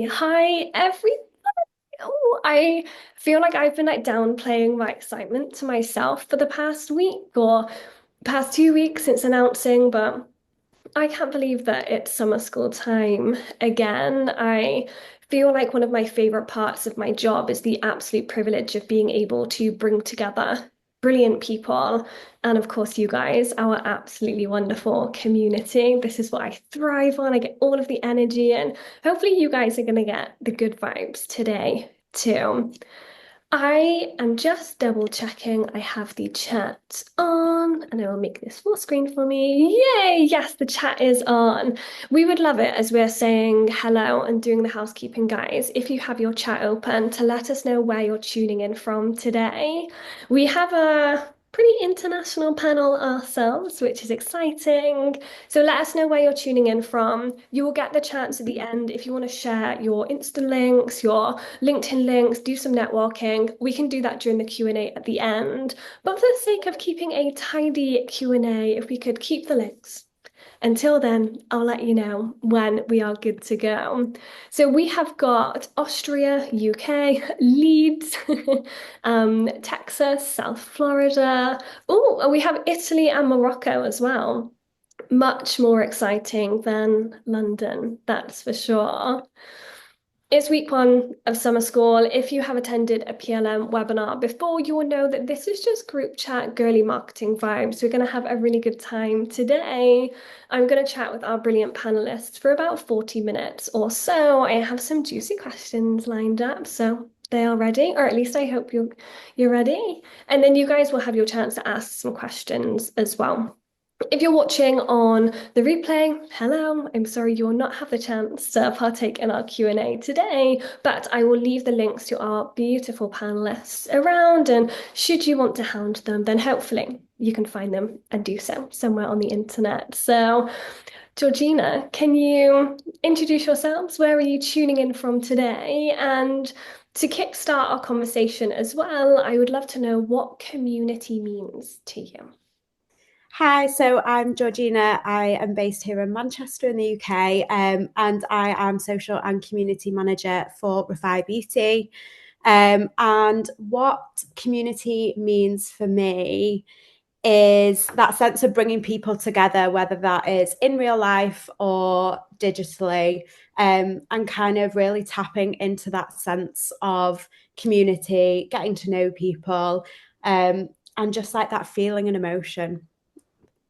Hi, everyone. Oh, I feel like I've been like downplaying my excitement to myself for the past week or past 2 weeks since announcing, but I can't believe that it's summer school time again. I feel like one of my favorite parts of my job is the absolute privilege of being able to bring together brilliant people. And of course, you guys, our absolutely wonderful community. This is what I thrive on. I get all of the energy, and hopefully, you guys are going to get the good vibes today, too. I am just double checking I have the chat on, and I will make this full screen for me. Yay! Yes, the chat is on. We would love it as we're saying hello and doing the housekeeping, guys. If you have your chat open, to let us know where you're tuning in from today. We have a pretty international panel ourselves, which is exciting. So let us know where you're tuning in from. You will get the chance at the end if you want to share your Insta links, your LinkedIn links, do some networking. We can do that during the Q&A at the end. But for the sake of keeping a tidy Q&A, if we could keep the links. Until then, I'll let you know when we are good to go. So we have got Austria, UK, Leeds, Texas, South Florida. Oh, and we have Italy and Morocco as well. Much more exciting than London, that's for sure. It's week one of summer school. If you have attended a PLM webinar before, you will know that this is just group chat, girly marketing vibes. We're going to have a really good time today. I'm going to chat with our brilliant panelists for about 40 minutes or so. I have some juicy questions lined up, so they are ready, or at least I hope you're ready. And then you guys will have your chance to ask some questions as well. If you're watching on the replay, hello, I'm sorry you will not have the chance to partake in our Q&A today, but I will leave the links to our beautiful panelists around, and should you want to hound them, then hopefully you can find them and do so somewhere on the internet. So, Georgina, can you introduce yourselves? Where are you tuning in from today? And to kickstart our conversation as well, I would love to know what community means to you. Hi, so I'm Georgina. I am based here in Manchester in the UK, and I am social and community manager for Refy Beauty. And what community means for me is that sense of bringing people together, whether that is in real life or digitally, and kind of really tapping into that sense of community, getting to know people, and just like that feeling and emotion.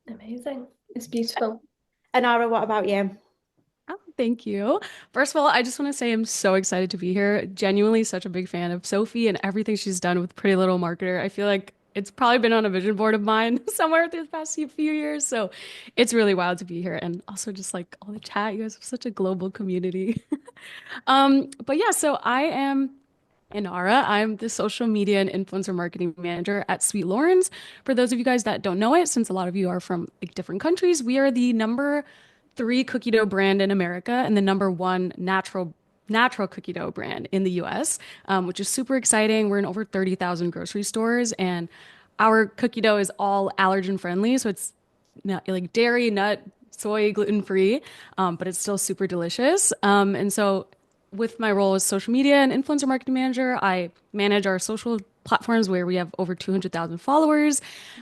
Amazing. It's beautiful. And Ara, what about you? Oh, thank you. First of all, I just want to say I'm so excited to be here. Genuinely such a big fan of Sophie and everything she's done with Pretty Little Marketer. I feel like it's probably been on a vision board of mine somewhere through the past few years. So it's really wild to be here. And also just like all the chat, you guys have such a global community. But yeah, so I am Inara. I'm the social media and influencer marketing manager at Sweet Lorens. For those of you guys that don't know it, since a lot of you are from like different countries, we are the number 3 cookie dough brand in America and the number 1 natural cookie dough brand in the US, which is super exciting. We're in over 30,000 grocery stores, and our cookie dough is all allergen friendly, so it's not like dairy, nut, soy, gluten free, but it's still super delicious. And so with my role as social media and influencer marketing manager, I manage our social platforms where we have over 200,000 followers.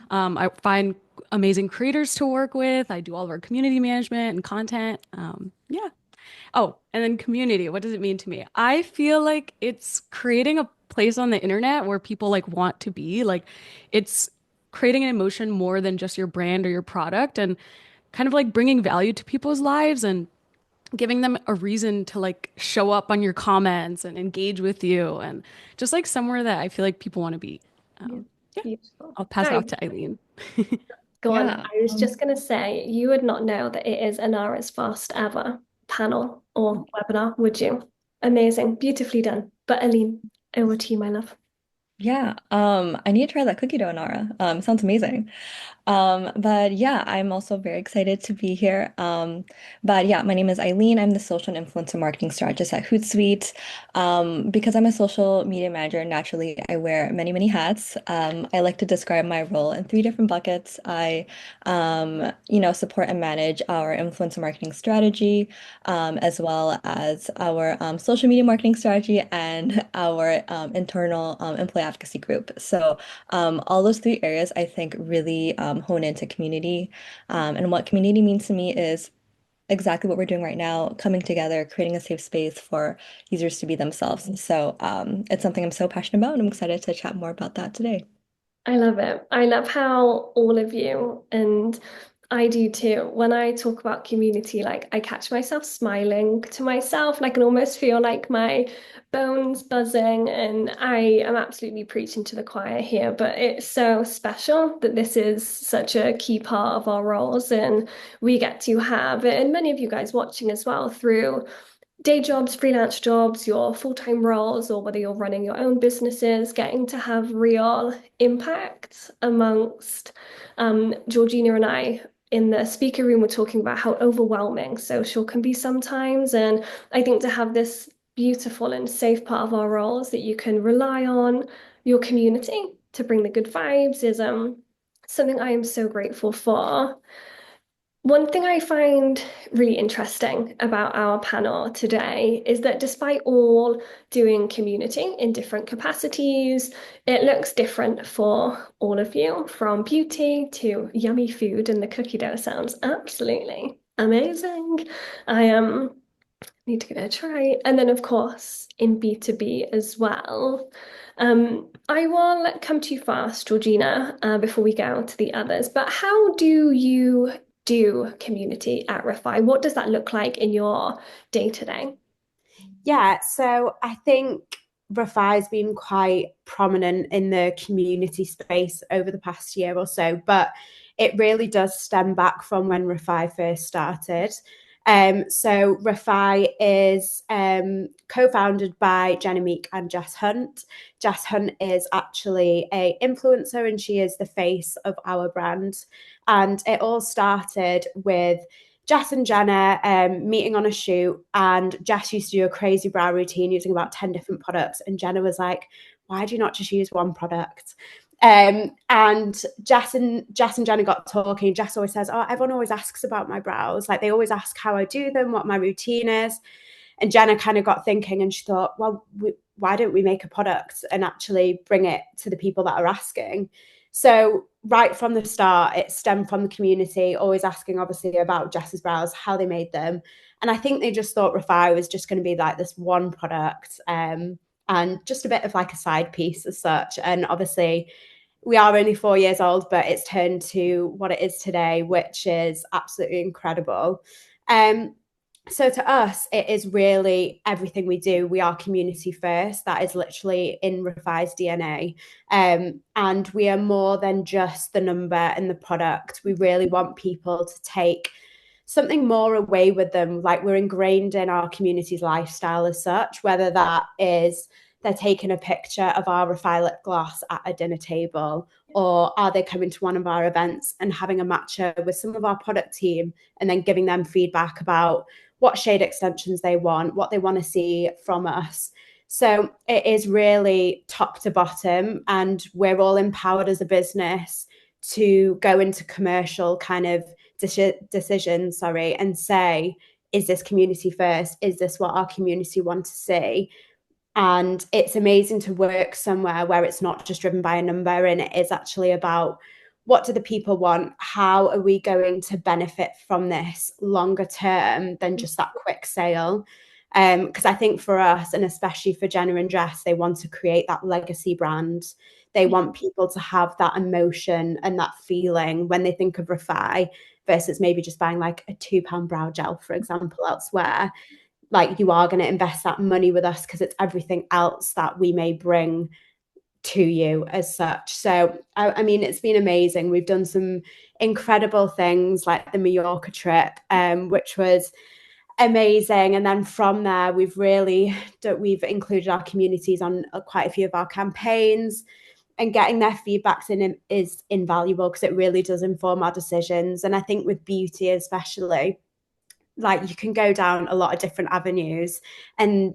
I find amazing creators to work with. I do all of our community management and content. Yeah. Oh, and then community. What does it mean to me? I feel like it's creating a place on the internet where people like want to be. Like it's creating an emotion more than just your brand or your product, and kind of like bringing value to people's lives and giving them a reason to like show up on your comments and engage with you, and just like somewhere that I feel like people want to be. Yeah, Yeah, beautiful. I'll pass it off Nice. to Eileen. Go on. Yeah. I was just going to say, you would not know that it is Anara's first ever panel or webinar, would you? Amazing. Beautifully done. But Aline, over to you, my love. Yeah. I need to try that cookie dough, Nara. Sounds amazing. But yeah, I'm also very excited to be here. But yeah, my name is Eileen. I'm the social and influencer marketing strategist at Hootsuite. Because I'm a social media manager, naturally, I wear many, many hats. I like to describe my role in three different buckets. Support and manage our influencer marketing strategy, as well as our social media marketing strategy and our internal employee advocacy group. So all those three areas, I think, really hone into community. And what community means to me is exactly what we're doing right now, coming together, creating a safe space for users to be themselves. And so it's something I'm so passionate about, and I'm excited to chat more about that today. I love it. I love how all of you, and I do too, when I talk about community, like I catch myself smiling to myself, and I can almost feel like my bones buzzing, and I am absolutely preaching to the choir here, but it's so special that this is such a key part of our roles, and we get to have it, and many of you guys watching as well through day jobs, freelance jobs, your full-time roles, or whether you're running your own businesses, getting to have real impact amongst Georgina and I in the speaker room were talking about how overwhelming social can be sometimes. And I think to have this beautiful and safe part of our roles that you can rely on your community to bring the good vibes is something I am so grateful for. One thing I find really interesting about our panel today is that despite all doing community in different capacities, it looks different for all of you, from beauty to yummy food, and the cookie dough sounds absolutely amazing. I need to give it a try. And then, of course, in B2B as well. I will come to you fast, Georgina, before we go to the others. But how do you do community at Refy? What does that look like in your day to day? Yeah, so I think Rafi has been quite prominent in the community space over the past year or so, but it really does stem back from when Rafi first started. So Rafi is co-founded by Jenna Meek and Jess Hunt. Jess Hunt is actually a influencer and she is the face of our brand. And it all started with Jess and Jenna meeting on a shoot, and Jess used to do a crazy brow routine using about 10 different products. And Jenna was like, why do you not just use one product? And Jess and Jenna got talking. Jess always says, oh, everyone always asks about my brows. Like they always ask how I do them, what my routine is. And Jenna kind of got thinking and she thought, well, why don't we make a product and actually bring it to the people that are asking? So right from the start, it stemmed from the community, always asking obviously about Jess's brows, how they made them. And I think they just thought Refy was just going to be like this one product and just a bit of like a side piece as such. And obviously we are only 4 years old, but it's turned to what it is today, which is absolutely incredible. Um, so to us, it is really everything we do. We are community first. That is literally in Refy's DNA. And we are more than just the number and the product. We really want people to take something more away with them. Like we're ingrained in our community's lifestyle as such, whether that is they're taking a picture of our Refy lip gloss at a dinner table, or are they coming to one of our events and having a matcha with some of our product team and then giving them feedback about what shade extensions they want, what they want to see from us. So it is really top to bottom, and we're all empowered as a business to go into commercial kind of decisions, and say, is this community first? Is this what our community want to see? And it's amazing to work somewhere where it's not just driven by a number and it is actually about what do the people want? How are we going to benefit from this longer term than just that quick sale? Because I think for us, and especially for Jenna and Jess, they want to create that legacy brand. They want people to have that emotion and that feeling when they think of Refy versus maybe just buying like a £2 brow gel, for example, elsewhere. Like you are going to invest that money with us because it's everything else that we may bring to you as such. So, I mean, it's been amazing. We've done some incredible things like the Mallorca trip, which was amazing. And then from there, we've included our communities on quite a few of our campaigns. and getting their feedbacks in is invaluable because it really does inform our decisions. And I think with beauty especially, like you can go down a lot of different avenues, and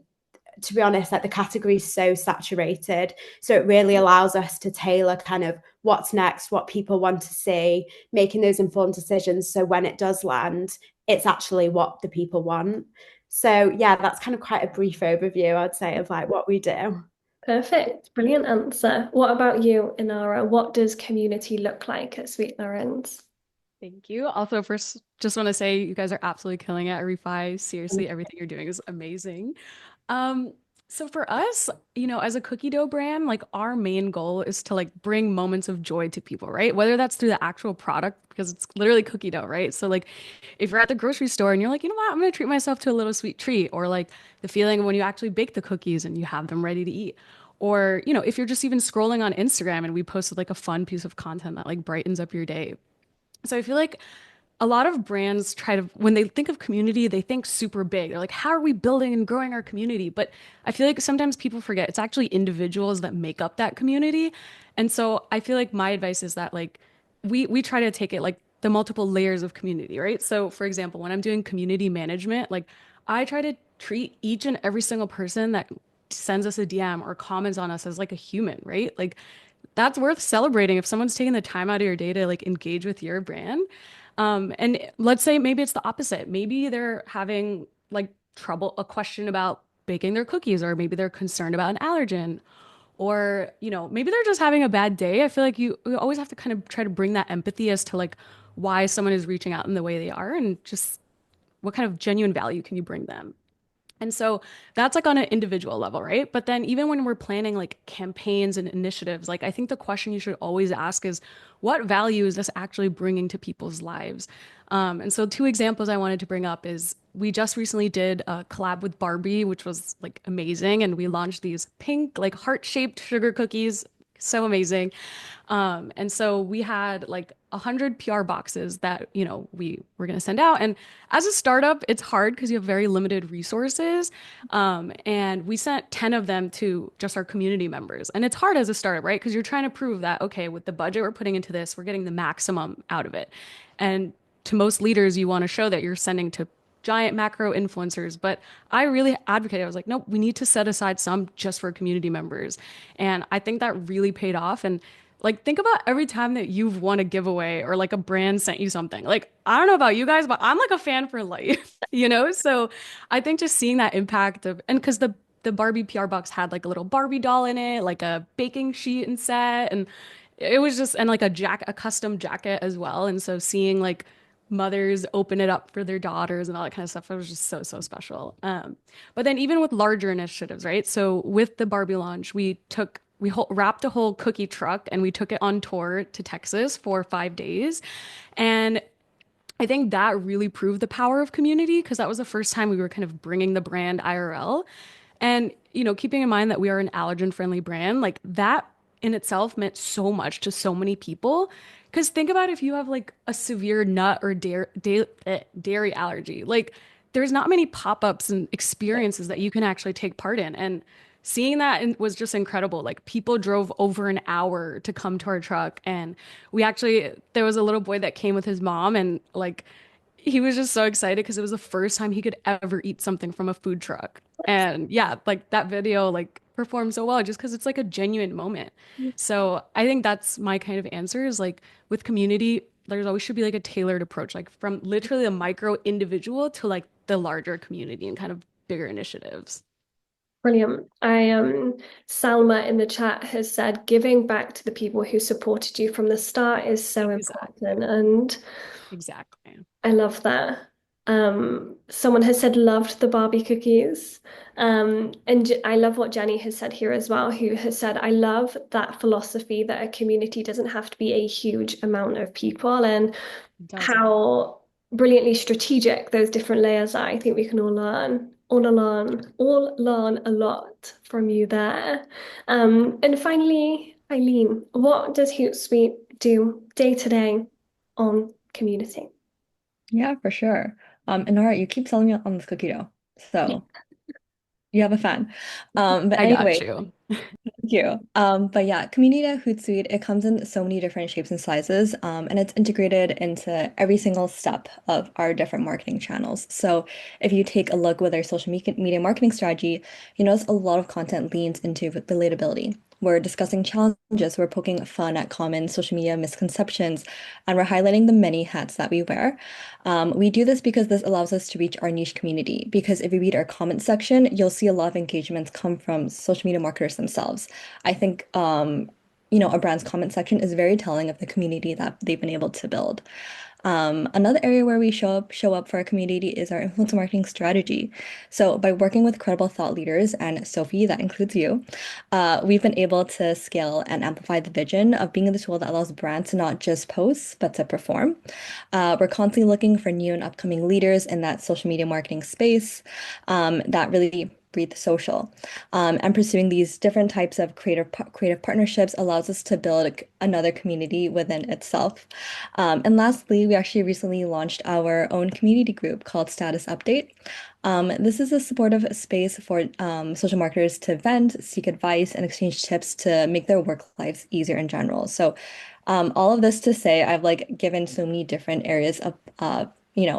to be honest, like the category is so saturated. So it really allows us to tailor kind of what's next, what people want to see, making those informed decisions. So when it does land, it's actually what the people want. So yeah, that's kind of quite a brief overview, I'd say, of like what we do. Perfect. Brilliant answer. What about you, Inara? What does community look like at Sweet Lorens? Thank you. Also, first, just want to say you guys are absolutely killing it at Refi. Seriously, everything you're doing is amazing. Um, so for us, as a cookie dough brand, like our main goal is to like bring moments of joy to people, right? Whether that's through the actual product, because it's literally cookie dough, right? So like if you're at the grocery store and you're like, you know what, I'm gonna treat myself to a little sweet treat, or like the feeling when you actually bake the cookies and you have them ready to eat. Or, if you're just even scrolling on Instagram and we posted like a fun piece of content that like brightens up your day. So I feel like a lot of brands try to, when they think of community, they think super big. They're like, how are we building and growing our community? But I feel like sometimes people forget it's actually individuals that make up that community. And so I feel like my advice is that like we try to take it like the multiple layers of community, right? So for example, when I'm doing community management, like I try to treat each and every single person that sends us a DM or comments on us as like a human, right? Like that's worth celebrating if someone's taking the time out of your day to like engage with your brand. And let's say maybe it's the opposite. Maybe they're having like trouble, a question about baking their cookies, or maybe they're concerned about an allergen, or, maybe they're just having a bad day. I feel like you always have to kind of try to bring that empathy as to like why someone is reaching out in the way they are and just what kind of genuine value can you bring them. And so that's like on an individual level, right? But then even when we're planning like campaigns and initiatives, like I think the question you should always ask is what value is this actually bringing to people's lives? And so two examples I wanted to bring up is we just recently did a collab with Barbie, which was like amazing. And we launched these pink, like heart-shaped sugar cookies. So amazing. And so we had like 100 PR boxes that, we were going to send out. And as a startup, it's hard because you have very limited resources. And we sent 10 of them to just our community members. And it's hard as a startup, right? Because you're trying to prove that, okay, with the budget we're putting into this, we're getting the maximum out of it. And to most leaders, you want to show that you're sending to giant macro influencers. But I really advocated, I was like, nope, we need to set aside some just for community members. And I think that really paid off. And like, think about every time that you've won a giveaway or like a brand sent you something. Like, I don't know about you guys, but I'm like a fan for life, So I think just seeing that impact of, and because the Barbie PR box had like a little Barbie doll in it, like a baking sheet and set, and it was just, and like a custom jacket as well. And so seeing like mothers open it up for their daughters and all that kind of stuff, it was just so, so special. But then even with larger initiatives, right? So with the Barbie launch, wrapped a whole cookie truck and we took it on tour to Texas for 5 days. And I think that really proved the power of community because that was the first time we were kind of bringing the brand IRL. And, keeping in mind that we are an allergen friendly brand, like that in itself meant so much to so many people. Because think about if you have like a severe nut or dairy allergy, like there's not many pop-ups and experiences that you can actually take part in. And seeing that was just incredible. Like people drove over an hour to come to our truck. And there was a little boy that came with his mom and like, he was just so excited because it was the first time he could ever eat something from a food truck. And yeah, like that video like performed so well just because it's like a genuine moment. So I think that's my kind of answer is like with community, there's always should be like a tailored approach, like from literally a micro individual to like the larger community and kind of bigger initiatives. Brilliant. Salma in the chat has said giving back to the people who supported you from the start is so important. Exactly. And Exactly. I love that. Someone has said loved the Barbie cookies. And I love what Jenny has said here as well, who has said, I love that philosophy that a community doesn't have to be a huge amount of people and It doesn't. how brilliantly strategic those different layers are. I think we can all learn a lot from you there. And finally, Eileen, what does Hootsuite do day to day on community? Yeah, for sure. And all right, you keep selling me on this cookie dough. So you have a fan. But I got anyway, you. Thank you. But yeah, Community at Hootsuite, it comes in so many different shapes and sizes, and it's integrated into every single step of our different marketing channels. So if you take a look with our social media marketing strategy, you notice a lot of content leans into relatability. We're discussing challenges, we're poking fun at common social media misconceptions, and we're highlighting the many hats that we wear. We do this because this allows us to reach our niche community. Because if you read our comment section, you'll see a lot of engagements come from social media marketers themselves. I think, a brand's comment section is very telling of the community that they've been able to build. Another area where we show up for our community is our influencer marketing strategy. So by working with credible thought leaders, and Sophie, that includes you, we've been able to scale and amplify the vision of being the tool that allows brands to not just post, but to perform. We're constantly looking for new and upcoming leaders in that social media marketing space that really breathe social. And pursuing these different types of creative partnerships allows us to build another community within itself. And lastly, we actually recently launched our own community group called Status Update. This is a supportive space for social marketers to vent, seek advice, and exchange tips to make their work lives easier in general. So, all of this to say, I've like given so many different areas of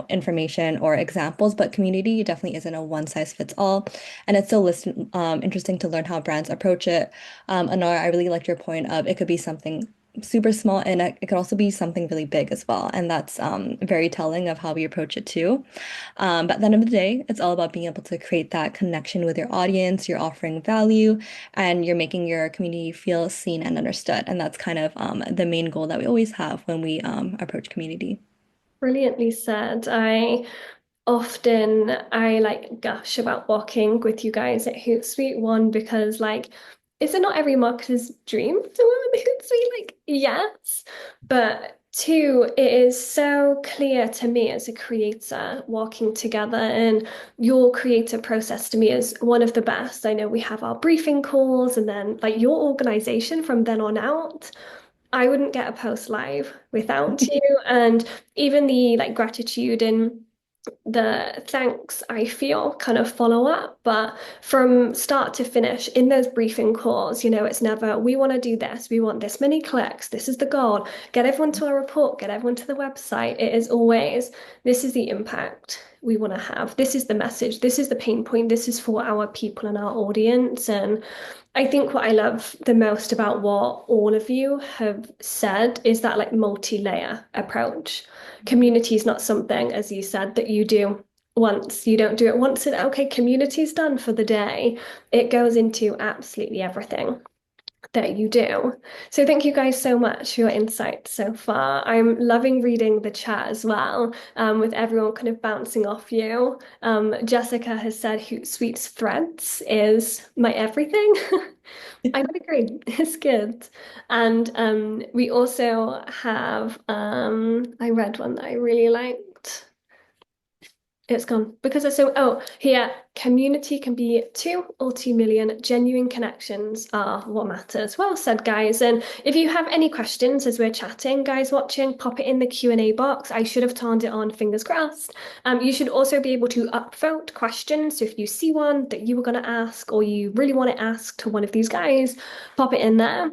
information or examples, but community definitely isn't a one size fits all. And it's so interesting to learn how brands approach it. Anora, I really liked your point of it could be something super small and it could also be something really big as well. And that's very telling of how we approach it too. But at the end of the day, it's all about being able to create that connection with your audience, you're offering value, and you're making your community feel seen and understood. And that's kind of the main goal that we always have when we approach community. Brilliantly said. I like gush about working with you guys at Hootsuite. One, because like, is it not every marketer's dream to work with Hootsuite? Like, yes. But two, it is so clear to me as a creator working together, and your creative process to me is one of the best. I know we have our briefing calls, and then like your organization from then on out. I wouldn't get a post live without you. And even the like gratitude and the thanks I feel kind of follow up, but from start to finish in those briefing calls, it's never, we want to do this, we want this many clicks, this is the goal, get everyone to our report, get everyone to the website. It is always, this is the impact we want to have, this is the message, this is the pain point, this is for our people and our audience. And I think what I love the most about what all of you have said is that like multi-layer approach. Community is not something, as you said, that you do once. You don't do it once and okay, community's done for the day. It goes into absolutely everything that you do. So thank you guys so much for your insights so far. I'm loving reading the chat as well, with everyone kind of bouncing off you. Jessica has said Hootsuite's threads is my everything. I would agree. It's good. And we also have I read one that I really liked. It's gone because it's so, oh, here, community can be 2 or 2 million. Genuine connections are what matters. Well said, guys. And if you have any questions as we're chatting, guys watching, pop it in the Q&A box. I should have turned it on, fingers crossed. You should also be able to upvote questions. So if you see one that you were going to ask or you really want to ask to one of these guys, pop it in there.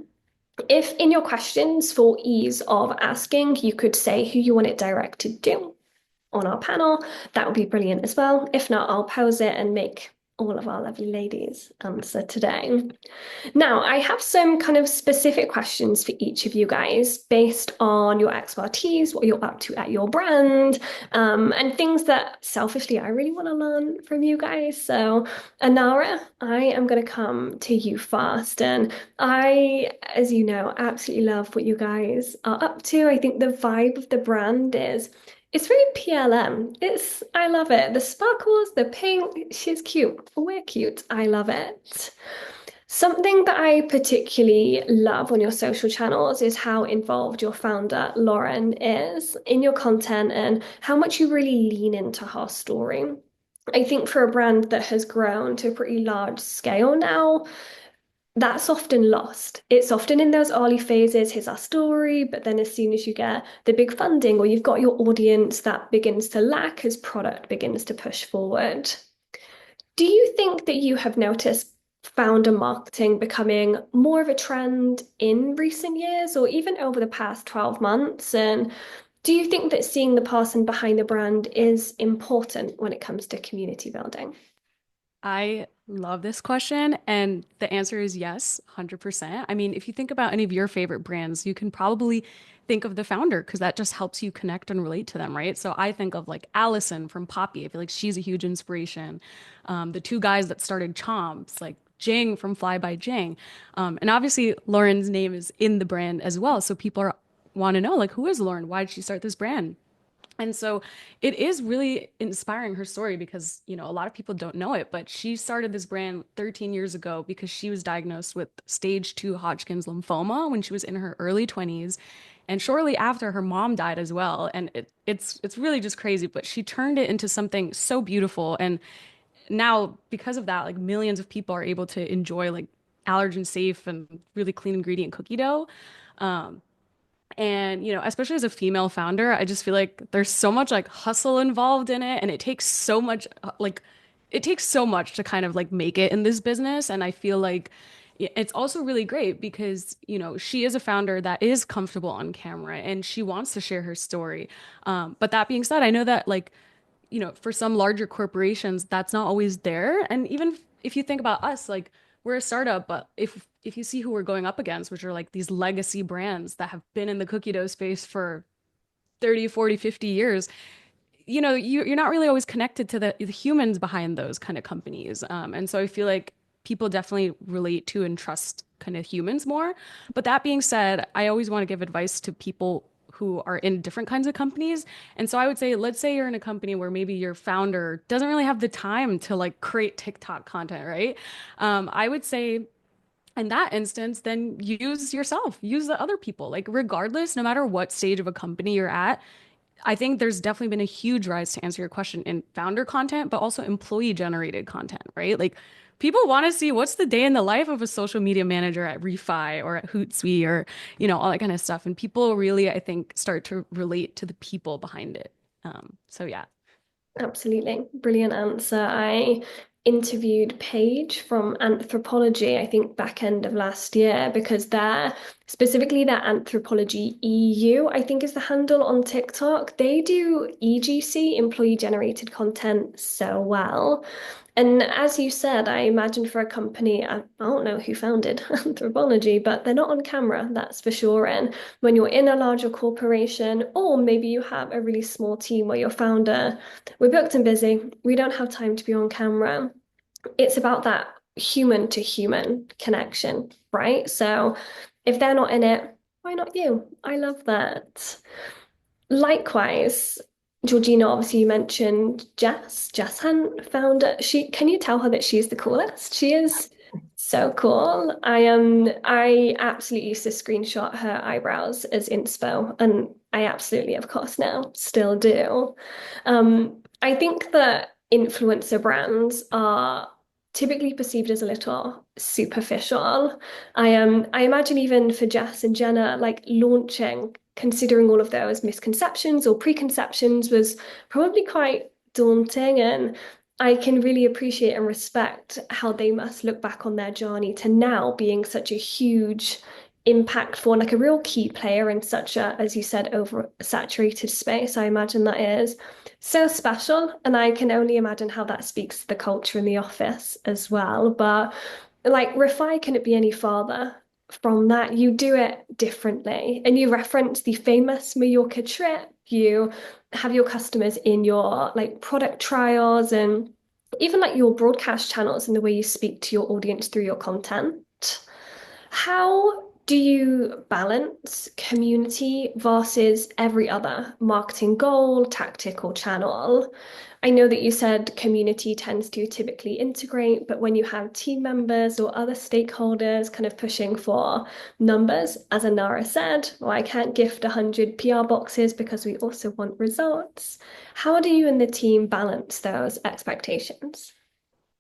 If in your questions, for ease of asking, you could say who you want it directed to on our panel, that would be brilliant as well. If not, I'll pause it and make all of our lovely ladies answer today. Now, I have some kind of specific questions for each of you guys based on your expertise, what you're up to at your brand, and things that selfishly I really want to learn from you guys. So, Anara, I am going to come to you first. And I, as you know, absolutely love what you guys are up to. I think the vibe of the brand is it's very PLM. I love it. The sparkles, the pink, she's cute. We're cute. I love it. Something that I particularly love on your social channels is how involved your founder, Lauren, is in your content and how much you really lean into her story. I think for a brand that has grown to a pretty large scale now, that's often lost. It's often in those early phases, here's our story, but then as soon as you get the big funding or you've got your audience, that begins to lack as product begins to push forward. Do you think that you have noticed founder marketing becoming more of a trend in recent years or even over the past 12 months? And do you think that seeing the person behind the brand is important when it comes to community building? I love this question, and the answer is yes, 100%. I mean, if you think about any of your favorite brands, you can probably think of the founder because that just helps you connect and relate to them, right? So I think of like Allison from Poppy. I feel like she's a huge inspiration. The two guys that started Chomps, like Jing from Fly by Jing. And obviously Lauren's name is in the brand as well. So people want to know, like, who is Lauren? Why did she start this brand? And so it is really inspiring her story because, a lot of people don't know it, but she started this brand 13 years ago because she was diagnosed with stage 2 Hodgkin's lymphoma when she was in her early 20s. And shortly after, her mom died as well. And it's really just crazy, but she turned it into something so beautiful. And now, because of that, like millions of people are able to enjoy like allergen safe and really clean ingredient cookie dough. Um, and, especially as a female founder, I just feel like there's so much like hustle involved in it. And it takes so much, it takes so much to kind of like make it in this business. And I feel like it's also really great because, she is a founder that is comfortable on camera and she wants to share her story. But that being said, I know that like, for some larger corporations, that's not always there. And even if you think about us, like we're a startup, but if you see who we're going up against, which are like these legacy brands that have been in the cookie dough space for 30, 40, 50 years, you're not really always connected to the humans behind those kind of companies. And so I feel like people definitely relate to and trust kind of humans more. But that being said, I always want to give advice to people who are in different kinds of companies. And so I would say, let's say you're in a company where maybe your founder doesn't really have the time to like create TikTok content, right? I would say in that instance, then use yourself, use the other people. Like, regardless, no matter what stage of a company you're at, I think there's definitely been a huge rise to answer your question in founder content, but also employee generated content, right? Like people want to see what's the day in the life of a social media manager at Refy or at Hootsuite or, all that kind of stuff. And people really, I think, start to relate to the people behind it. So yeah. Absolutely. Brilliant answer. I interviewed Paige from Anthropology, I think back end of last year, because specifically their Anthropology EU, I think is the handle on TikTok. They do EGC, employee generated content, so well. And as you said, I imagine for a company, I don't know who founded Anthropology, but they're not on camera, that's for sure. And when you're in a larger corporation, or maybe you have a really small team where your founder, we're booked and busy, we don't have time to be on camera. It's about that human to human connection, right? So if they're not in it, why not you? I love that. Likewise, Georgina, obviously you mentioned Jess Hunt, founder. Can you tell her that she's the coolest? She is so cool. I absolutely used to screenshot her eyebrows as inspo, and I absolutely, of course, now still do. I think that influencer brands are typically perceived as a little superficial. I imagine even for Jess and Jenna, like launching, considering all of those misconceptions or preconceptions was probably quite daunting. And I can really appreciate and respect how they must look back on their journey to now being such a huge impactful and like a real key player in such a, as you said, oversaturated space. I imagine that is so special. And I can only imagine how that speaks to the culture in the office as well. But like refy couldn't be any farther from that. You do it differently. And you reference the famous Mallorca trip. You have your customers in your like product trials and even like your broadcast channels and the way you speak to your audience through your content. How do you balance community versus every other marketing goal, tactic, or channel? I know that you said community tends to typically integrate, but when you have team members or other stakeholders kind of pushing for numbers, as Anara said, well, I can't gift 100 PR boxes because we also want results. How do you and the team balance those expectations?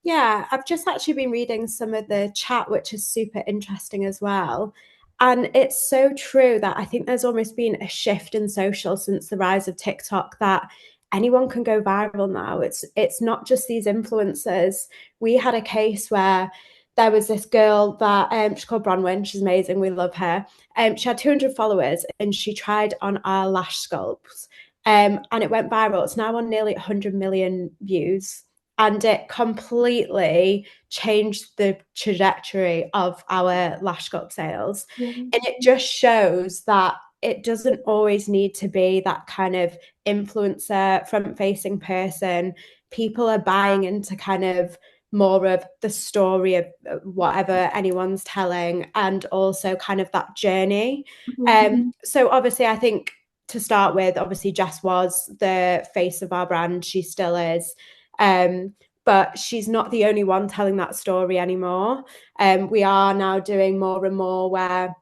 Yeah, I've just actually been reading some of the chat, which is super interesting as well. And it's so true that I think there's almost been a shift in social since the rise of TikTok that anyone can go viral now. It's not just these influencers. We had a case where there was this girl that she's called Bronwyn. She's amazing. We love her. She had 200 followers and she tried on our lash sculpts. And it went viral. It's now on nearly 100 million views. And it completely changed the trajectory of our lash sculpt sales. And it just shows that it doesn't always need to be that kind of influencer, front facing person. People are buying into kind of more of the story of whatever anyone's telling and also kind of that journey. So obviously I think to start with, obviously Jess was the face of our brand. She still is. But she's not the only one telling that story anymore. We are now doing more and more where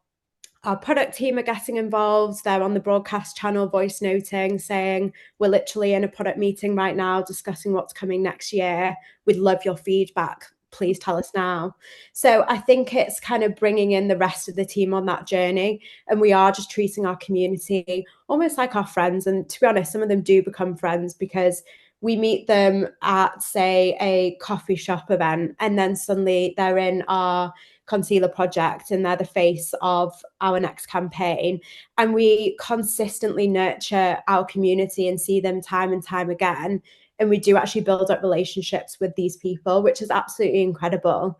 our product team are getting involved. They're on the broadcast channel voice noting, saying, we're literally in a product meeting right now discussing what's coming next year. We'd love your feedback. Please tell us now. So I think it's kind of bringing in the rest of the team on that journey. And we are just treating our community almost like our friends. And to be honest, some of them do become friends because we meet them at, say, a coffee shop event, and then suddenly they're in our concealer project and they're the face of our next campaign. And we consistently nurture our community and see them time and time again. And we do actually build up relationships with these people, which is absolutely incredible.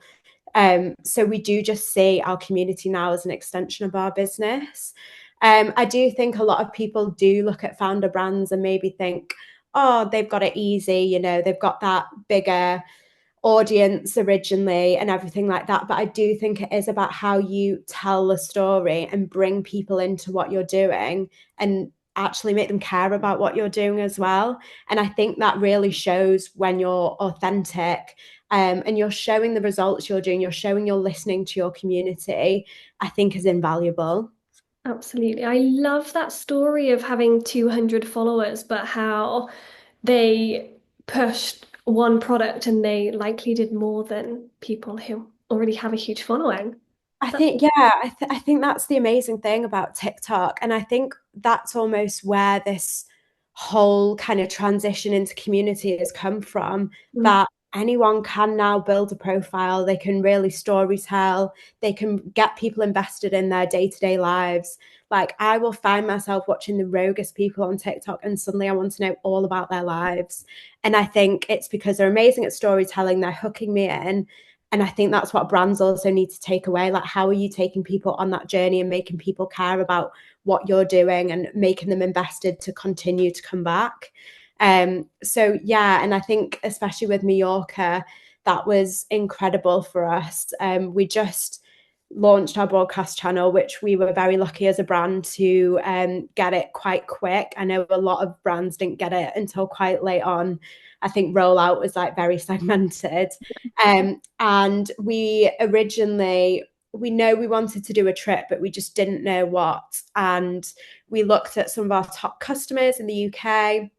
So we do just see our community now as an extension of our business. I do think a lot of people do look at founder brands and maybe think, oh, they've got it easy, you know, they've got that bigger audience originally and everything like that. But I do think it is about how you tell the story and bring people into what you're doing and actually make them care about what you're doing as well. And I think that really shows when you're authentic, and you're showing the results you're doing, you're showing you're listening to your community, I think is invaluable. Absolutely. I love that story of having 200 followers, but how they pushed one product and they likely did more than people who already have a huge following. I That's think, yeah, I think that's the amazing thing about TikTok. And I think that's almost where this whole kind of transition into community has come from, that anyone can now build a profile, they can really story tell, they can get people invested in their day-to-day lives. Like I will find myself watching the roguest people on TikTok and suddenly I want to know all about their lives. And I think it's because they're amazing at storytelling, they're hooking me in. And I think that's what brands also need to take away. Like, how are you taking people on that journey and making people care about what you're doing and making them invested to continue to come back? So yeah, and I think especially with Mallorca, that was incredible for us. We just launched our broadcast channel, which we were very lucky as a brand to get it quite quick. I know a lot of brands didn't get it until quite late on. I think rollout was like very segmented. And we originally, we know we wanted to do a trip, but we just didn't know what. And we looked at some of our top customers in the UK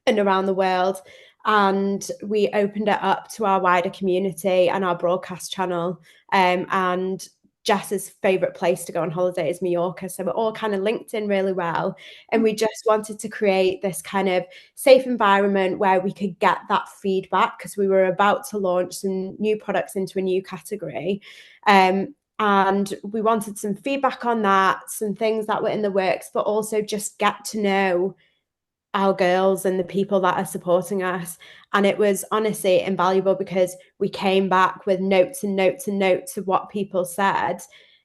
and around the world. And we opened it up to our wider community and our broadcast channel. And Jess's favorite place to go on holiday is Mallorca. So we're all kind of linked in really well. And we just wanted to create this kind of safe environment where we could get that feedback because we were about to launch some new products into a new category. And we wanted some feedback on that, some things that were in the works, but also just get to know our girls and the people that are supporting us. And it was honestly invaluable because we came back with notes and notes and notes of what people said.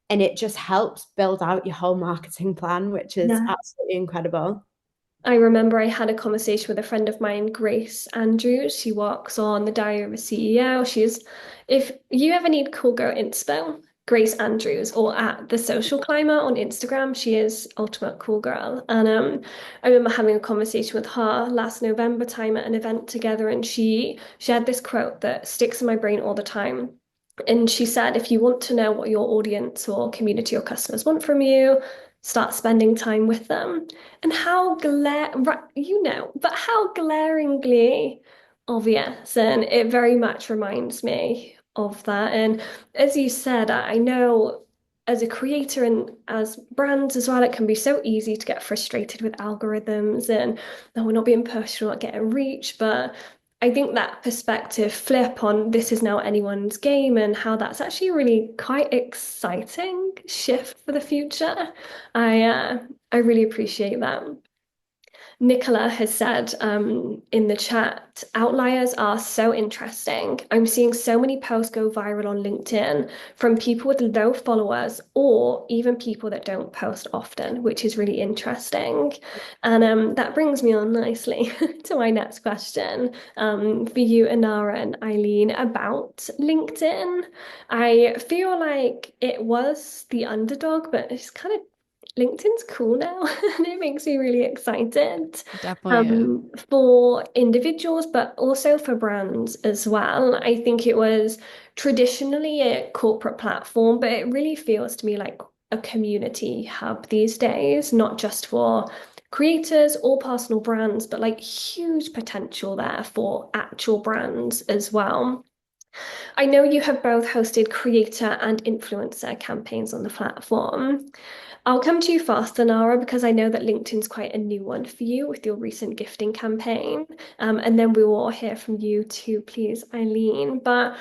And it just helps build out your whole marketing plan, which is yeah. absolutely incredible. I remember I had a conversation with a friend of mine, Grace Andrews. She works on the Diary of a CEO. If you ever need cool girl inspo, Grace Andrews, or at the Social Climber on Instagram, she is ultimate cool girl. And I remember having a conversation with her last November time at an event together, and she shared this quote that sticks in my brain all the time. And she said, if you want to know what your audience or community or customers want from you, start spending time with them. And but how glaringly obvious. And it very much reminds me of that. And as you said, I know as a creator and as brands as well, it can be so easy to get frustrated with algorithms and no, we're not being pushed, we're not getting reach. But I think that perspective flip on this is now anyone's game and how that's actually a really quite exciting shift for the future. I uh, I really appreciate that. Nicola has said in the chat, outliers are so interesting. I'm seeing so many posts go viral on LinkedIn from people with low followers or even people that don't post often, which is really interesting. And that brings me on nicely to my next question for you, Anara and Eileen, about LinkedIn. I feel like it was the underdog, but it's kind of LinkedIn's cool now, and it makes me really excited Definitely is. for individuals, but also for brands as well. I think it was traditionally a corporate platform, but it really feels to me like a community hub these days, not just for creators or personal brands, but like huge potential there for actual brands as well. I know you have both hosted creator and influencer campaigns on the platform. I'll come to you first, Nara, because I know that LinkedIn's quite a new one for you with your recent gifting campaign. And then we will all hear from you too, please, Eileen. But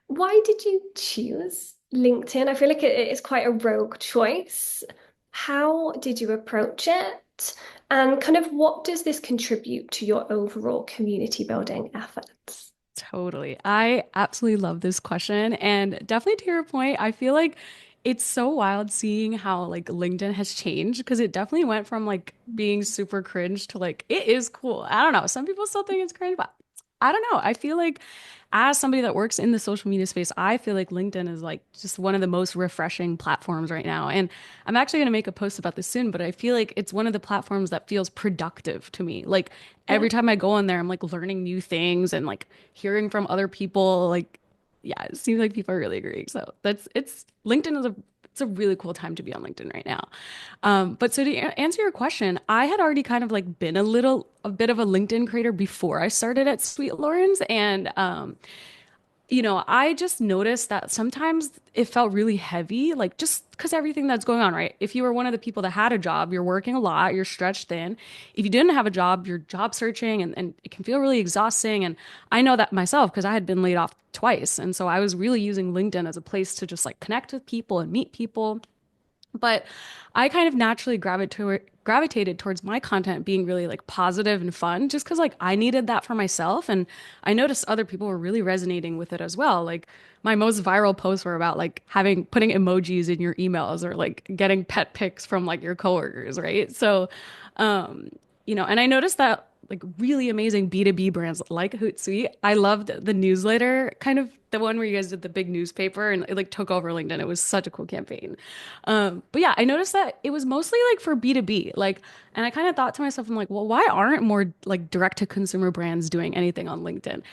why did you choose LinkedIn? I feel like it is quite a rogue choice. How did you approach it? And kind of what does this contribute to your overall community building efforts? Totally. I absolutely love this question. And definitely to your point, I feel like it's so wild seeing how like LinkedIn has changed because it definitely went from like being super cringe to like it is cool. I don't know. Some people still think it's cringe, but I don't know. I feel like as somebody that works in the social media space, I feel like LinkedIn is like just one of the most refreshing platforms right now. And I'm actually going to make a post about this soon, but I feel like it's one of the platforms that feels productive to me. Like Yeah. every time I go on there, I'm like learning new things and like hearing from other people. Like, yeah, it seems like people are really agreeing. So that's it's LinkedIn is a it's a really cool time to be on LinkedIn right now. But so to answer your question, I had already kind of like been a bit of a LinkedIn creator before I started at Sweet Lawrence, and I just noticed that sometimes it felt really heavy, like just because everything that's going on, right? If you were one of the people that had a job, you're working a lot, you're stretched thin. If you didn't have a job, you're job searching and it can feel really exhausting. And I know that myself because I had been laid off twice. And so I was really using LinkedIn as a place to just like connect with people and meet people. But I kind of naturally gravitated towards my content being really like positive and fun just because like I needed that for myself. And I noticed other people were really resonating with it as well. Like my most viral posts were about like putting emojis in your emails or like getting pet pics from like your coworkers, right? So, um, and I noticed that like really amazing B2B brands like Hootsuite. I loved the newsletter, kind of the one where you guys did the big newspaper and it like took over LinkedIn. It was such a cool campaign. But yeah, I noticed that it was mostly like for B2B. Like, and I kind of thought to myself, I'm like, well, why aren't more like direct to consumer brands doing anything on LinkedIn?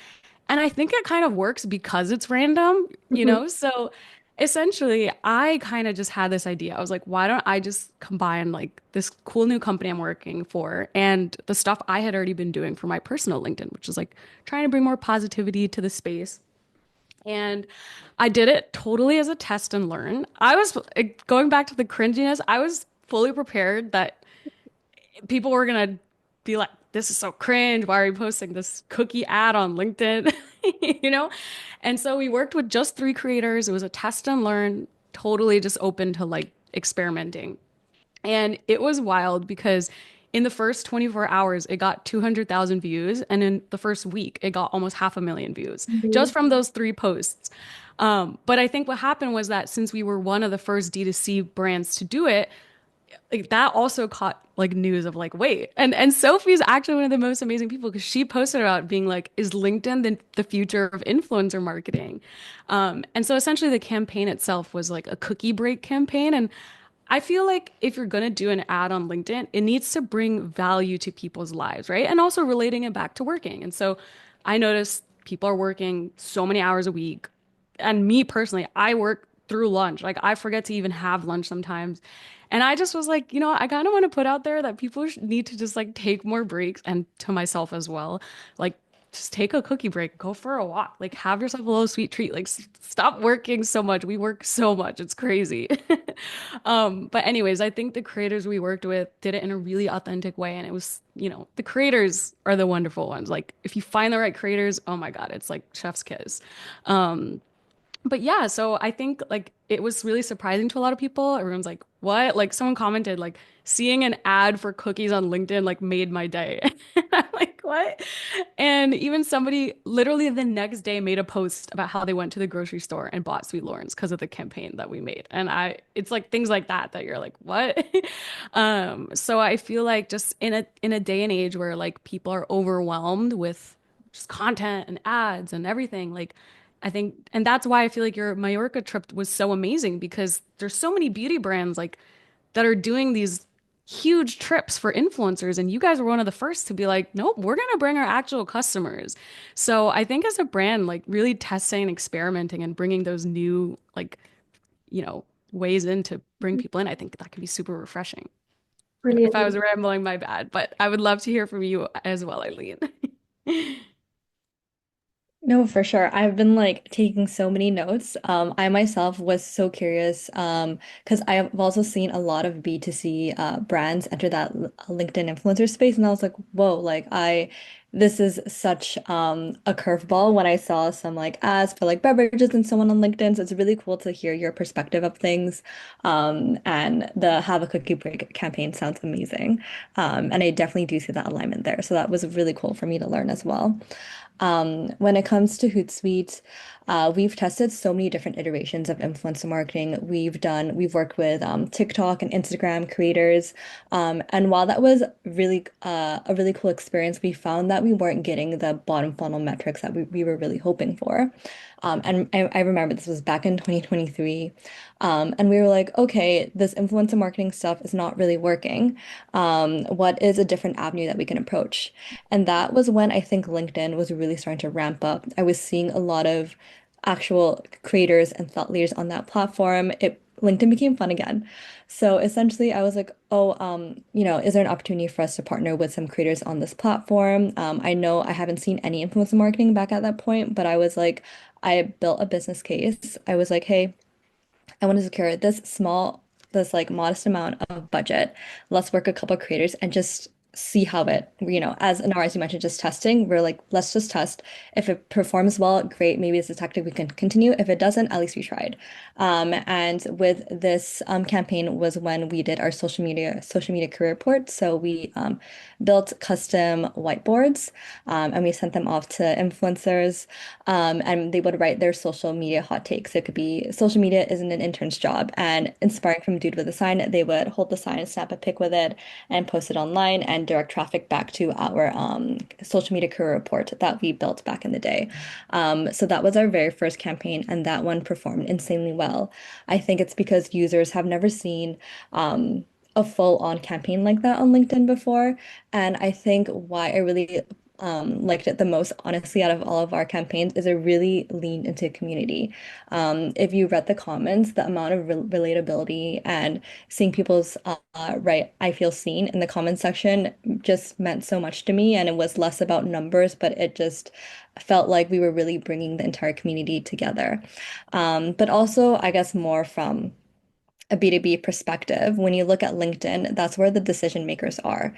And I think it kind of works because it's random, you Mhm. know? So essentially, I kind of just had this idea. I was like, why don't I just combine like this cool new company I'm working for and the stuff I had already been doing for my personal LinkedIn, which is like trying to bring more positivity to the space. And I did it totally as a test and learn. I was going back to the cringiness, I was fully prepared that people were gonna be like, this is so cringe. Why are you posting this cookie ad on LinkedIn? You know? And so we worked with just three creators. It was a test and learn, totally just open to like experimenting. And it was wild because in the first 24 hours, it got 200,000 views. And in the first week, it got almost 500,000 views just from those three posts. But I think what happened was that since we were one of the first D2C brands to do it, like that also caught like news of like wait and Sophie's actually one of the most amazing people because she posted about being like is LinkedIn the future of influencer marketing, and so essentially the campaign itself was like a cookie break campaign. And I feel like if you're going to do an ad on LinkedIn, it needs to bring value to people's lives, right? And also relating it back to working. And so I noticed people are working so many hours a week. And me personally, I work through lunch. Like I forget to even have lunch sometimes. And I just was like, I kind of want to put out there that people need to just like take more breaks and to myself as well. Like just take a cookie break, go for a walk, like have yourself a little sweet treat, like stop working so much. We work so much. It's crazy. But anyways, I think the creators we worked with did it in a really authentic way. And it was, the creators are the wonderful ones. Like if you find the right creators, oh my God, it's like chef's kiss. Um, but yeah, so I think like it was really surprising to a lot of people. Everyone's like, "What?" Like someone commented like seeing an ad for cookies on LinkedIn like made my day. I'm like, "What?" And even somebody literally the next day made a post about how they went to the grocery store and bought Sweet Lorens because of the campaign that we made. And it's like things like that you're like, "What?" So I feel like just in a day and age where like people are overwhelmed with just content and ads and everything, like I think, and that's why I feel like your Mallorca trip was so amazing because there's so many beauty brands like that are doing these huge trips for influencers, and you guys were one of the first to be like, nope, we're gonna bring our actual customers. So I think as a brand, like really testing, experimenting, and bringing those new like ways in to bring people in, I think that can be super refreshing. If I was Brilliant. rambling, my bad, but I would love to hear from you as well, Eileen. No, for sure. I've been like taking so many notes. I myself was so curious because I've also seen a lot of B2C brands enter that LinkedIn influencer space, and I was like, whoa, like this is such a curveball when I saw some like ads for like beverages and so on LinkedIn. So it's really cool to hear your perspective of things. And the Have a Cookie Break campaign sounds amazing. And I definitely do see that alignment there. So that was really cool for me to learn as well. When it comes to Hootsuite, we've tested so many different iterations of influencer marketing. We've worked with TikTok and Instagram creators. And while that was really a really cool experience, we found that we weren't getting the bottom funnel metrics that we were really hoping for. And I remember this was back in 2023. And we were like, okay, this influencer marketing stuff is not really working. What is a different avenue that we can approach? And that was when I think LinkedIn was really starting to ramp up. I was seeing a lot of actual creators and thought leaders on that platform. LinkedIn became fun again. So essentially, I was like, oh, is there an opportunity for us to partner with some creators on this platform? I know I haven't seen any influencer marketing back at that point, but I was like, I built a business case. I was like, hey, I want to secure this like modest amount of budget. Let's work a couple of creators and just see how as Anara, as you mentioned, just testing. We're like, let's just test. If it performs well, great. Maybe it's a tactic we can continue. If it doesn't, at least we tried. And with this campaign was when we did our social media career report. So we built custom whiteboards and we sent them off to influencers and they would write their social media hot takes. It could be social media isn't an intern's job. And inspiring from Dude with a Sign, they would hold the sign, snap a pic with it, and post it online and direct traffic back to our social media career report that we built back in the day. So that was our very first campaign, and that one performed insanely well. I think it's because users have never seen a full-on campaign like that on LinkedIn before. And I think why I really liked it the most, honestly, out of all of our campaigns, is it really leaned into community. If you read the comments, the amount of relatability and seeing people's right, I feel seen in the comment section just meant so much to me. And it was less about numbers, but it just felt like we were really bringing the entire community together. But also, I guess, more from a B2B perspective, when you look at LinkedIn, that's where the decision makers are.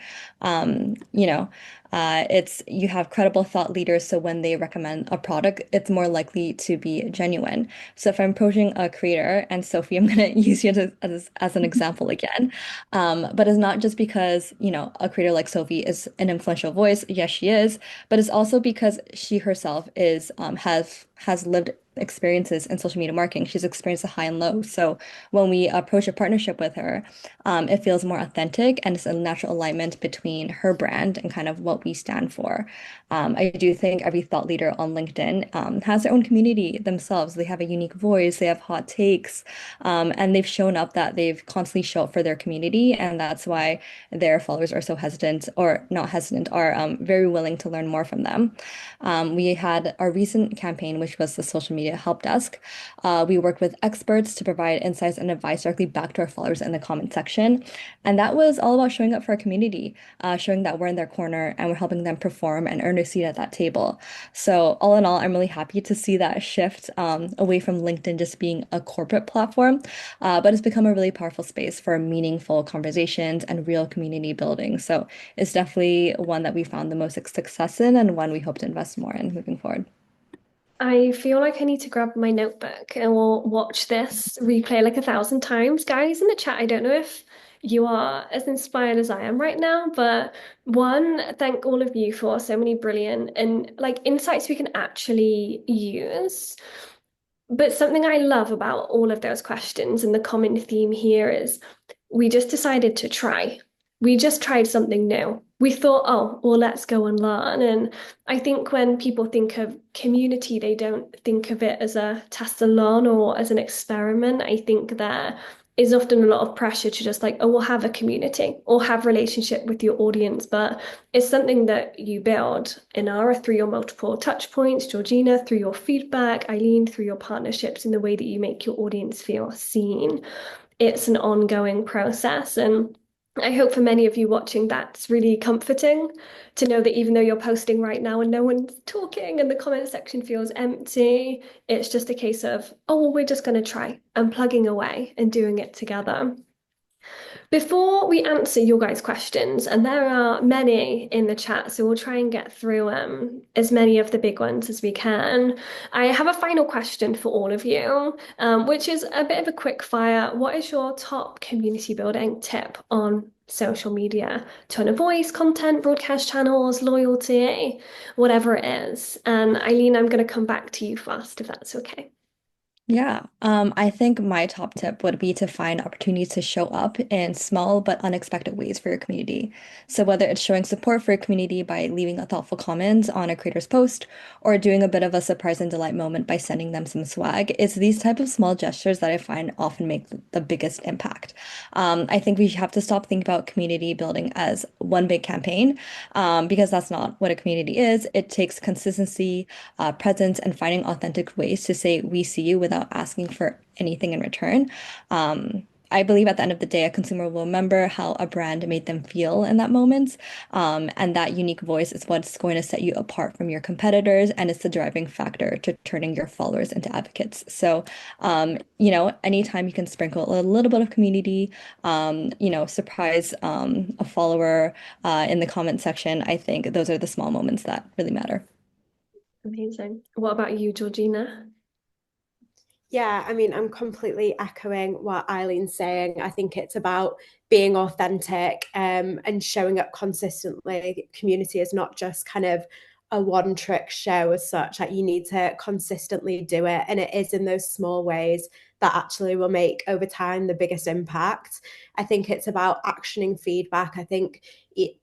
It's you have credible thought leaders, so when they recommend a product, it's more likely to be genuine. So if I'm approaching a creator, and Sophie, I'm going to use you as an example again, but it's not just because, a creator like Sophie is an influential voice. Yes, she is, but it's also because she herself has lived experiences in social media marketing. She's experienced the high and low. So when we approach a partnership with her, it feels more authentic and it's a natural alignment between her brand and kind of what we stand for. I do think every thought leader on LinkedIn has their own community themselves. They have a unique voice, they have hot takes, and they've shown up that they've constantly show up for their community. And that's why their followers are so hesitant, or not hesitant, are very willing to learn more from them. We had our recent campaign, which was the social media help desk. We worked with experts to provide insights and advice directly back to our followers in the comment section. And that was all about showing up for our community, showing that we're in their corner and we're helping them perform and earn a seat at that table. So all in all, I'm really happy to see that shift away from LinkedIn just being a corporate platform, but it's become a really powerful space for meaningful conversations and real community building. So it's definitely one that we found the most success in and one we hope to invest more in moving forward. I feel like I need to grab my notebook and we'll watch this replay like 1,000 times. Guys in the chat, I don't know if you are as inspired as I am right now, but one, thank all of you for so many brilliant and like insights we can actually use. But something I love about all of those questions and the common theme here is we just decided to try. We just tried something new. We thought, oh, well, let's go and learn. And I think when people think of community, they don't think of it as a test and learn or as an experiment. I think there is often a lot of pressure to just like, oh, we'll have a community or have relationship with your audience. But it's something that you build, Inara, through your multiple touch points, Georgina, through your feedback, Eileen, through your partnerships, in the way that you make your audience feel seen. It's an ongoing process. And I hope for many of you watching, that's really comforting to know that even though you're posting right now and no one's talking and the comment section feels empty, it's just a case of, oh, well, we're just going to try and plugging away and doing it together. Before we answer your guys' questions, and there are many in the chat, so we'll try and get through as many of the big ones as we can. I have a final question for all of you, which is a bit of a quick fire. What is your top community building tip on social media? Tone of voice, content, broadcast channels, loyalty, whatever it is. And Eileen, I'm going to come back to you first, if that's okay. Yeah, I think my top tip would be to find opportunities to show up in small but unexpected ways for your community. So whether it's showing support for your community by leaving a thoughtful comment on a creator's post or doing a bit of a surprise and delight moment by sending them some swag, it's these type of small gestures that I find often make the biggest impact. I think we have to stop thinking about community building as one big campaign, because that's not what a community is. It takes consistency, presence, and finding authentic ways to say we see you without asking for anything in return. I believe at the end of the day, a consumer will remember how a brand made them feel in that moment. And that unique voice is what's going to set you apart from your competitors, and it's the driving factor to turning your followers into advocates. So, anytime you can sprinkle a little bit of community, surprise a follower in the comment section, I think those are the small moments that really matter. Amazing. What about you, Georgina? Yeah, I mean, I'm completely echoing what Eileen's saying. I think it's about being authentic and showing up consistently. Community is not just kind of a one trick show as such. Like you need to consistently do it. And it is in those small ways that actually will make over time the biggest impact. I think it's about actioning feedback. I think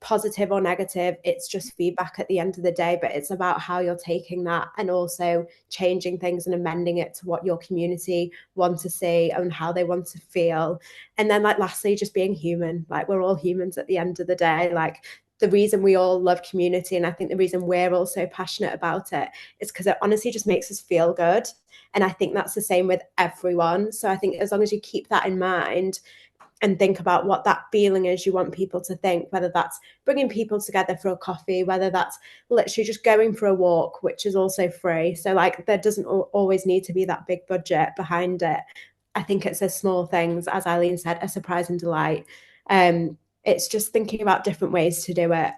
positive or negative, it's just feedback at the end of the day, but it's about how you're taking that and also changing things and amending it to what your community want to see and how they want to feel. And then like lastly, just being human. Like we're all humans at the end of the day. Like the reason we all love community, and I think the reason we're all so passionate about it, is because it honestly just makes us feel good. And I think that's the same with everyone. So I think as long as you keep that in mind and think about what that feeling is you want people to think, whether that's bringing people together for a coffee, whether that's literally just going for a walk, which is also free. So like there doesn't always need to be that big budget behind it. I think it's the small things, as Eileen said, a surprise and delight. It's just thinking about different ways to do it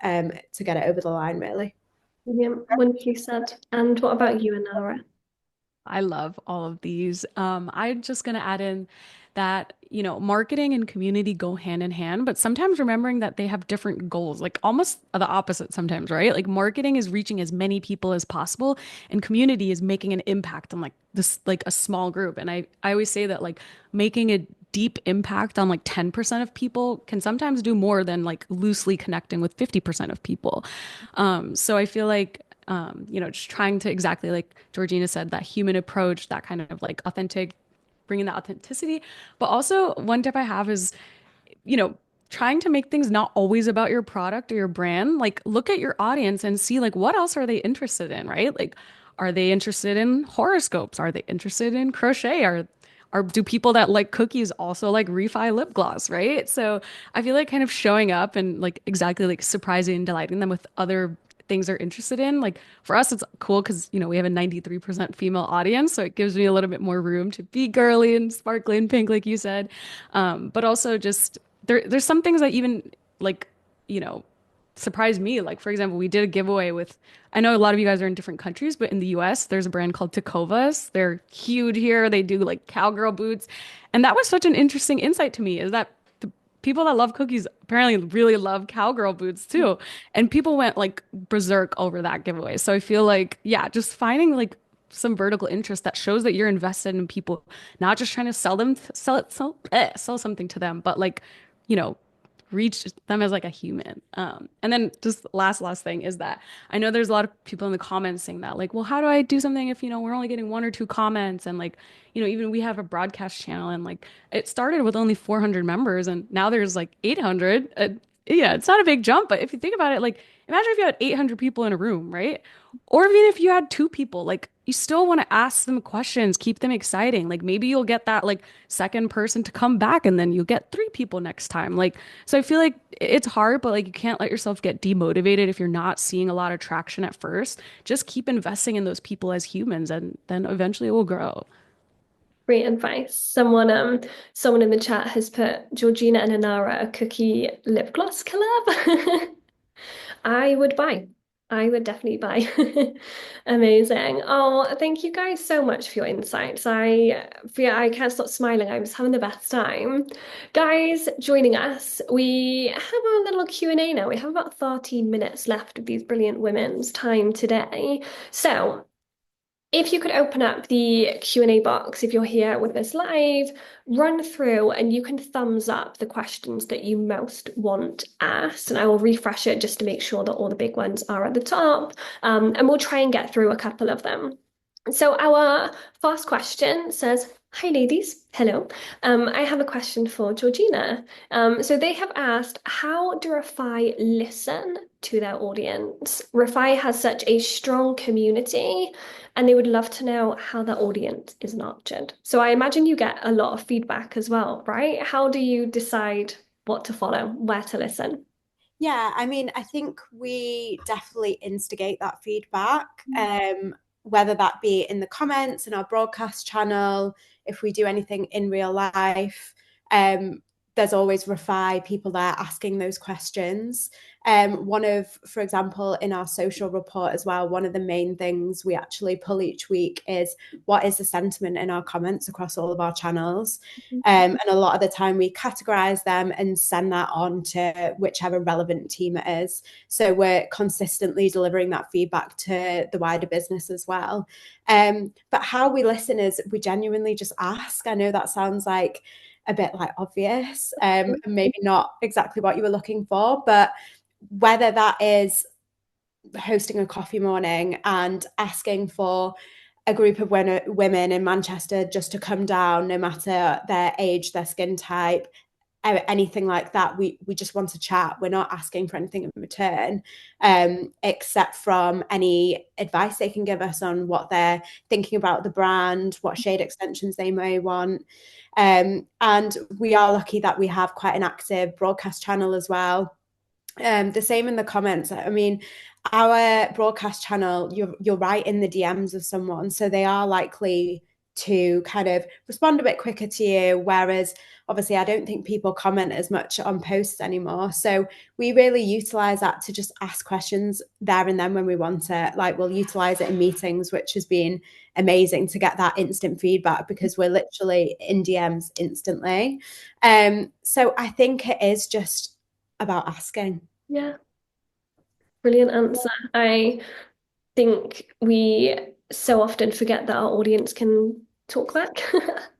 to get it over the line, really. Yeah, wonderfully said. And what about you, Anara? I love all of these. I'm just going to add in that, marketing and community go hand in hand, but sometimes remembering that they have different goals, like almost the opposite sometimes, right? Like marketing is reaching as many people as possible, and community is making an impact on like this, like a small group. And I always say that like making a deep impact on like 10% of people can sometimes do more than like loosely connecting with 50% of people. So I feel like just trying to exactly like Georgina said, that human approach, that kind of like authentic, bringing that authenticity. But also, one tip I have is, you know, trying to make things not always about your product or your brand. Like, look at your audience and see, like, what else are they interested in, right? Like, are they interested in horoscopes? Are they interested in crochet? do people that like cookies also like refi lip gloss, right? So I feel like kind of showing up and like exactly like surprising and delighting them with other things they're interested in. Like for us, it's cool because, you know, we have a 93% female audience. So it gives me a little bit more room to be girly and sparkly and pink, like you said. But also just there's some things that even like, you know, surprised me. Like, for example, we did a giveaway with, I know a lot of you guys are in different countries, but in the US, there's a brand called Tecovas. They're huge here. They do like cowgirl boots. And that was such an interesting insight to me is that the people that love cookies apparently really love cowgirl boots too. And people went like berserk over that giveaway. So I feel like, yeah, just finding like some vertical interest that shows that you're invested in people, not just trying to sell something to them, but like, you know, reach them as like a human. And then just last thing is that I know there's a lot of people in the comments saying that like, well, how do I do something if, you know, we're only getting one or two comments and like, you know, even we have a broadcast channel and like it started with only 400 members and now there's like 800. Yeah, it's not a big jump, but if you think about it, like imagine if you had 800 people in a room, right? Or even if you had two people, like you still want to ask them questions, keep them exciting. Like maybe you'll get that like second person to come back and then you'll get three people next time. Like, so I feel like it's hard, but like you can't let yourself get demotivated if you're not seeing a lot of traction at first. Just keep investing in those people as humans and then eventually it will grow. Great advice. Someone in the chat has put Georgina and Anara a cookie lip gloss collab. I would buy. I would definitely buy. Amazing. Oh, thank you guys so much for your insights. I can't stop smiling. I was having the best time. Guys, joining us, we have a little Q&A now. We have about 13 minutes left of these brilliant women's time today. So if you could open up the Q&A box, if you're here with us live, run through and you can thumbs up the questions that you most want asked. And I will refresh it just to make sure that all the big ones are at the top. And we'll try and get through a couple of them. So our first question says, "Hi ladies, hello. I have a question for Georgina. So they have asked, how do Rafi listen to their audience? Rafi has such a strong community and they would love to know how the audience is nurtured." So I imagine you get a lot of feedback as well, right? How do you decide what to follow, where to listen? Yeah, I mean, I think we definitely instigate that feedback, whether that be in the comments in our broadcast channel, if we do anything in real life. There's always Refy people there asking those questions. For example, in our social report as well, one of the main things we actually pull each week is what is the sentiment in our comments across all of our channels. And a lot of the time we categorize them and send that on to whichever relevant team it is. So we're consistently delivering that feedback to the wider business as well. But how we listen is we genuinely just ask. I know that sounds like a bit like obvious, and maybe not exactly what you were looking for, but whether that is hosting a coffee morning and asking for a group of women in Manchester just to come down, no matter their age, their skin type, anything like that, we just want to chat. We're not asking for anything in return, except from any advice they can give us on what they're thinking about the brand, what shade extensions they may want. And we are lucky that we have quite an active broadcast channel as well. The same in the comments. I mean, our broadcast channel, you're right in the DMs of someone, so they are likely to kind of respond a bit quicker to you, whereas obviously I don't think people comment as much on posts anymore. So we really utilize that to just ask questions there and then when we want it. Like we'll utilize it in meetings, which has been amazing to get that instant feedback because we're literally in DMs instantly. So I think it is just about asking. Yeah, brilliant answer. I think we so often forget that our audience can talk back.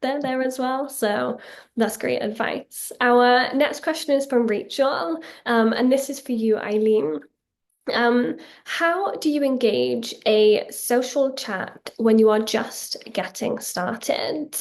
They're there as well. So that's great advice. Our next question is from Rachel, and this is for you, Eileen. How do you engage a social chat when you are just getting started?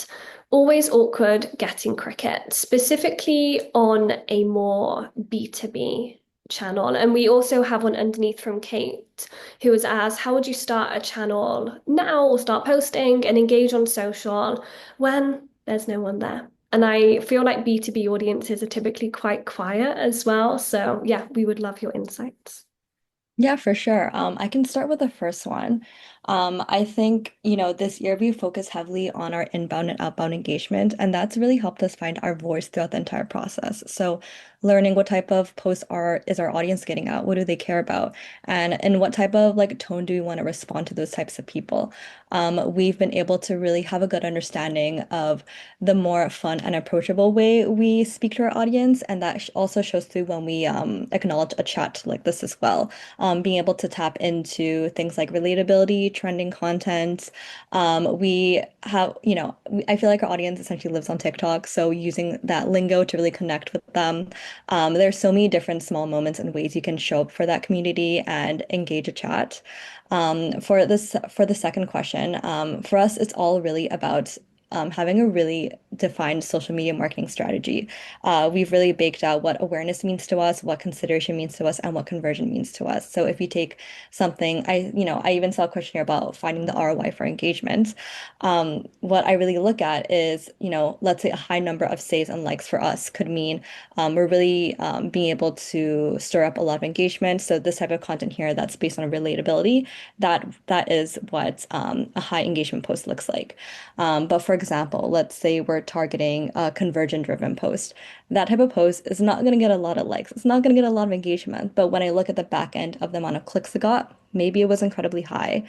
Always awkward getting cricket, specifically on a more B2B channel. And we also have one underneath from Kate, who has asked, how would you start a channel now or start posting and engage on social when there's no one there. And I feel like B2B audiences are typically quite quiet as well. So yeah, we would love your insights. Yeah, for sure. I can start with the first one. I think, this year we focus heavily on our inbound and outbound engagement, and that's really helped us find our voice throughout the entire process. So, learning what type of posts is our audience getting out, what do they care about, and in what type of like tone do we want to respond to those types of people. We've been able to really have a good understanding of the more fun and approachable way we speak to our audience, and that also shows through when we acknowledge a chat like this as well, being able to tap into things like relatability, trending content. We have, I feel like our audience essentially lives on TikTok, so using that lingo to really connect with them. There's so many different small moments and ways you can show up for that community and engage a chat. For the second question, for us, it's all really about having a really defined social media marketing strategy. We've really baked out what awareness means to us, what consideration means to us, and what conversion means to us. So if you take something, I even saw a question here about finding the ROI for engagement. What I really look at is, let's say a high number of saves and likes for us could mean we're really being able to stir up a lot of engagement. So this type of content here that's based on relatability, that is what a high engagement post looks like. But for example, let's say we're targeting a conversion-driven post. That type of post is not going to get a lot of likes. It's not going to get a lot of engagement. But when I look at the back end of the amount of clicks it got, maybe it was incredibly high.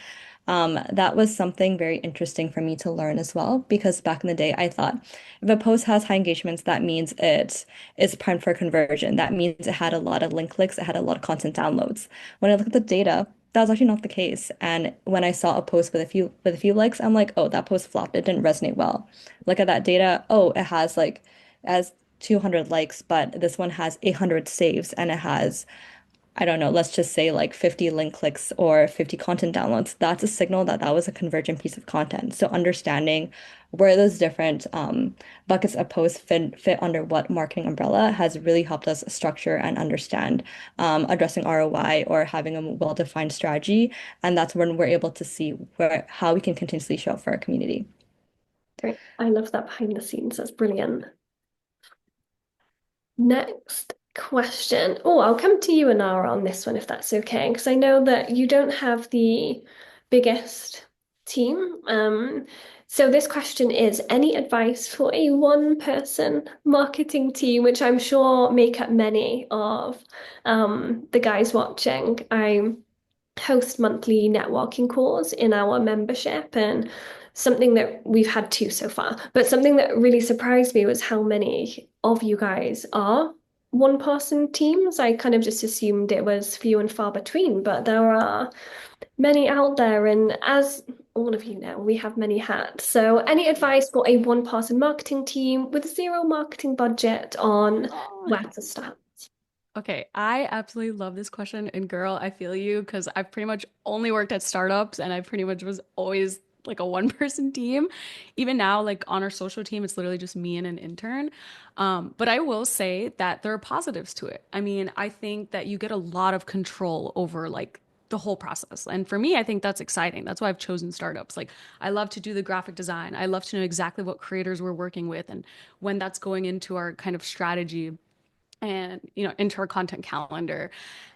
That was something very interesting for me to learn as well, because back in the day, I thought if a post has high engagements, that means it is primed for conversion. That means it had a lot of link clicks, it had a lot of content downloads. When I look at the data, that was actually not the case. And when I saw a post with a few likes, I'm like, oh, that post flopped. It didn't resonate well. Look at that data. Oh, it has 200 likes, but this one has 800 saves and it has, I don't know, let's just say like 50 link clicks or 50 content downloads. That's a signal that that was a convergent piece of content. So understanding where those different buckets of posts fit under what marketing umbrella has really helped us structure and understand addressing ROI or having a well-defined strategy. And that's when we're able to see how we can continuously show up for our community. Great. I love that behind the scenes. That's brilliant. Next question. Oh, I'll come to you, Anara, on this one if that's okay, because I know that you don't have the biggest team. So this question is, any advice for a one-person marketing team, which I'm sure make up many of the guys watching. I host monthly networking calls in our membership, and something that we've had two so far, but something that really surprised me was how many of you guys are one person teams. I kind of just assumed it was few and far between, but there are many out there, and as all of you know, we have many hats. So any advice for a one person marketing team with zero marketing budget on Oh. where to start? Okay, I absolutely love this question. And girl, I feel you because I've pretty much only worked at startups and I pretty much was always like a one person team. Even now, like on our social team, it's literally just me and an intern. But I will say that there are positives to it. I mean, I think that you get a lot of control over like the whole process. And for me, I think that's exciting. That's why I've chosen startups. Like, I love to do the graphic design. I love to know exactly what creators we're working with and when that's going into our kind of strategy and into our content calendar.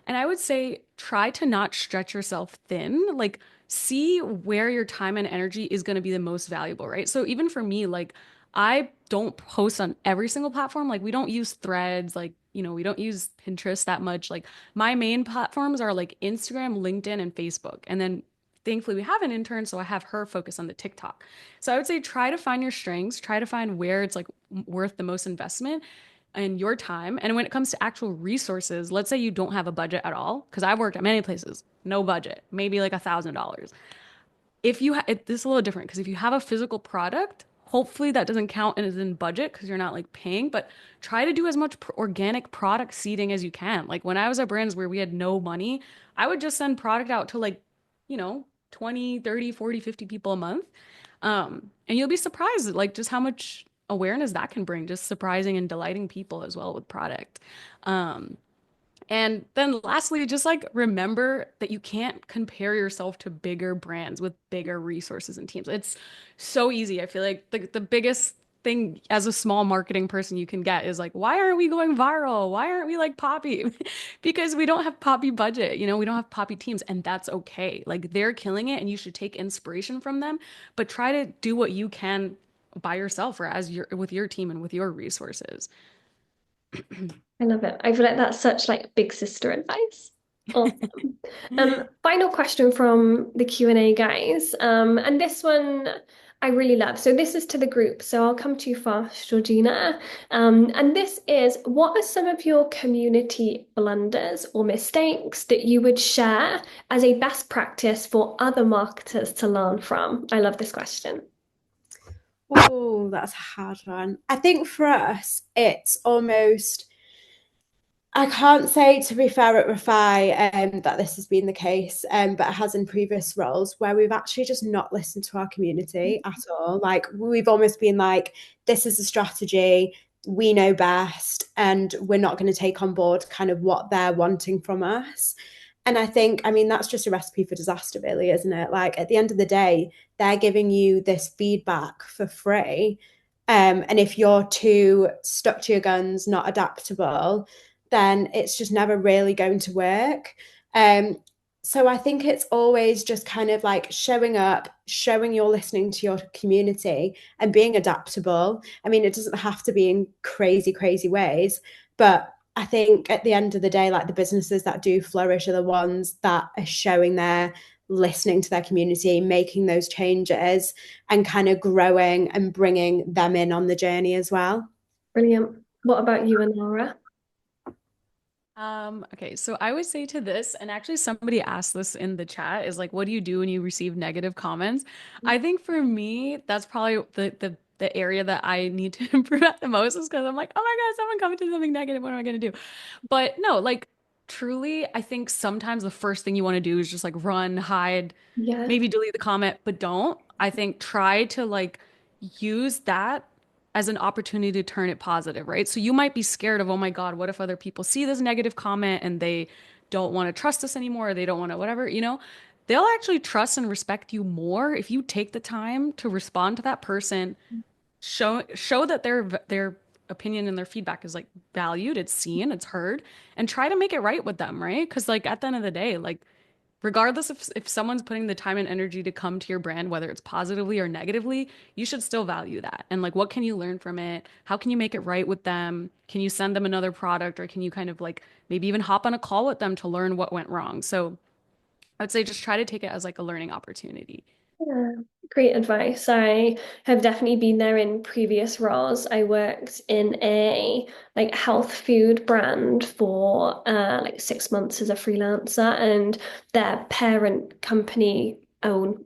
And I would say try to not stretch yourself thin. Like see where your time and energy is going to be the most valuable, right? So even for me, like I don't post on every single platform. Like we don't use threads, like we don't use Pinterest that much. Like my main platforms are like Instagram, LinkedIn, and Facebook. And then thankfully we have an intern, so I have her focus on the TikTok. So I would say try to find your strengths, try to find where it's like worth the most investment and your time. And when it comes to actual resources, let's say you don't have a budget at all, because I've worked at many places, no budget, maybe like $1,000. If you this is a little different because if you have a physical product, hopefully that doesn't count and is in budget because you're not like paying, but try to do as much organic product seeding as you can. Like when I was at brands where we had no money, I would just send product out to like, 20, 30, 40, 50 people a month. And you'll be surprised at like just how much awareness that can bring, just surprising and delighting people as well with product. Um, and then lastly, just like remember that you can't compare yourself to bigger brands with bigger resources and teams. It's so easy. I feel like the biggest thing as a small marketing person you can get is like, why aren't we going viral? Why aren't we like Poppy? Because we don't have Poppy budget, we don't have Poppy teams, and that's okay. Like they're killing it and you should take inspiration from them, but try to do what you can by yourself or as your with your team and with your resources. I love it. I feel like that's such like big sister advice. Awesome. Final question from the Q&A guys. And this one I really love. So this is to the group. So I'll come to you first, Georgina. And this is, what are some of your community blunders or mistakes that you would share as a best practice for other marketers to learn from? I love this question. Oh, that's a hard one. I think for us, it's almost, I can't say to be fair at Rafi that this has been the case, but it has in previous roles where we've actually just not listened to our community at all. Like we've almost been like, this is a strategy, we know best, and we're not going to take on board kind of what they're wanting from us. And I think, I mean, that's just a recipe for disaster, really, isn't it? Like at the end of the day, they're giving you this feedback for free. And if you're too stuck to your guns, not adaptable, then it's just never really going to work. So I think it's always just kind of like showing up, showing you're listening to your community and being adaptable. I mean, it doesn't have to be in crazy, crazy ways, but I think at the end of the day, like the businesses that do flourish are the ones that are showing their listening to their community, making those changes and kind of growing and bringing them in on the journey as well. Brilliant. What about you and Laura? Okay, so I would say to this, and actually somebody asked this in the chat, is like, what do you do when you receive negative comments? I think for me, that's probably the area that I need to improve at the most is because I'm like, oh my God, someone commented something negative. What am I gonna do? But no, like truly, I think sometimes the first thing you want to do is just like run, hide, Yeah. maybe delete the comment, but don't. I think try to like use that as an opportunity to turn it positive, right? So you might be scared of, oh my God, what if other people see this negative comment and they don't want to trust us anymore, or they don't want to whatever. They'll actually trust and respect you more if you take the time to respond to that person, show that their opinion and their feedback is like valued, it's seen, it's heard, and try to make it right with them, right? Because like at the end of the day, like regardless if someone's putting the time and energy to come to your brand, whether it's positively or negatively, you should still value that. And like, what can you learn from it? How can you make it right with them? Can you send them another product, or can you kind of like maybe even hop on a call with them to learn what went wrong? So I would say just try to take it as like a learning opportunity. Yeah, great advice. I have definitely been there in previous roles. I worked in a like health food brand for like 6 months as a freelancer, and their parent company own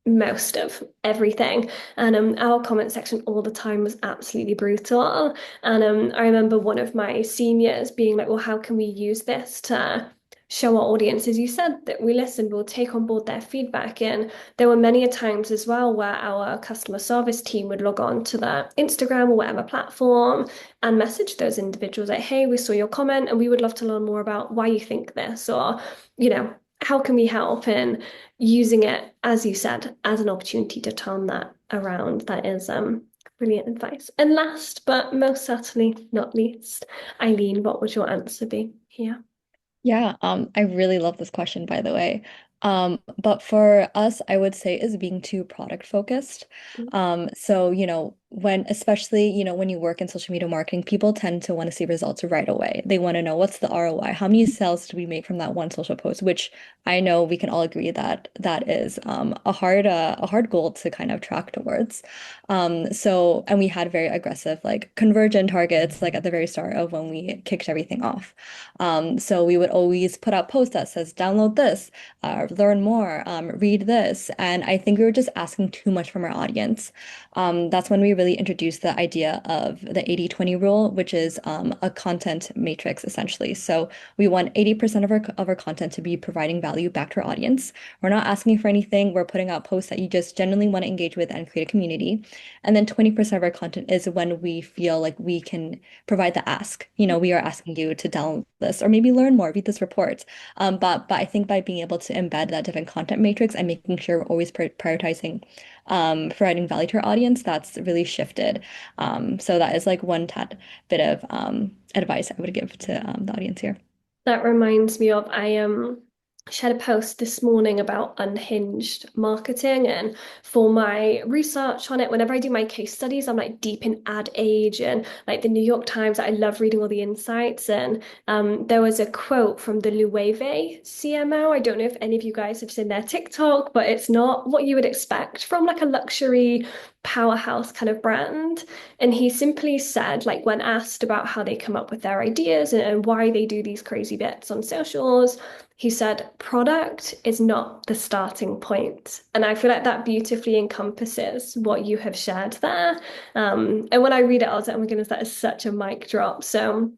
most of everything. And our comment section all the time was absolutely brutal. And I remember one of my seniors being like, "Well, how can we use this to show our audience, as you said, that we listen, we'll take on board their feedback." And there were many a times as well where our customer service team would log on to the Instagram or whatever platform and message those individuals like, "Hey, we saw your comment and we would love to learn more about why you think this," or, how can we help? And using it, as you said, as an opportunity to turn that around. That is brilliant advice. And last but most certainly not least, Eileen, what would your answer be here? Yeah, I really love this question, by the way. But for us, I would say is being too product focused. So, especially, when you work in social media marketing, people tend to want to see results right away. They want to know what's the ROI, how many sales did we make from that one social post, which I know we can all agree that that is a hard goal to kind of track towards. And we had very aggressive like conversion targets like at the very start of when we kicked everything off. So we would always put out posts that says, download this, learn more, read this. And I think we were just asking too much from our audience. That's when we really introduced the idea of the 80/20 rule, which is a content matrix essentially. So we want 80% of our content to be providing value back to our audience. We're not asking for anything. We're putting out posts that you just genuinely want to engage with and create a community. And then 20% of our content is when we feel like we can provide the ask. We are asking you to this, or maybe learn more, read this report. But I think by being able to embed that different content matrix and making sure we're always prioritizing providing value to our audience, that's really shifted. So that is like one tad bit of advice I would give to the audience here. That reminds me of I shared a post this morning about unhinged marketing, and for my research on it, whenever I do my case studies, I'm like deep in ad age and like the New York Times. I love reading all the insights, and there was a quote from the Loewe CMO. I don't know if any of you guys have seen their TikTok, but it's not what you would expect from like a luxury powerhouse kind of brand. And he simply said, like, when asked about how they come up with their ideas and why they do these crazy bits on socials, he said, product is not the starting point. And I feel like that beautifully encompasses what you have shared there. And when I read it, I was like, oh my goodness, that is such a mic drop. So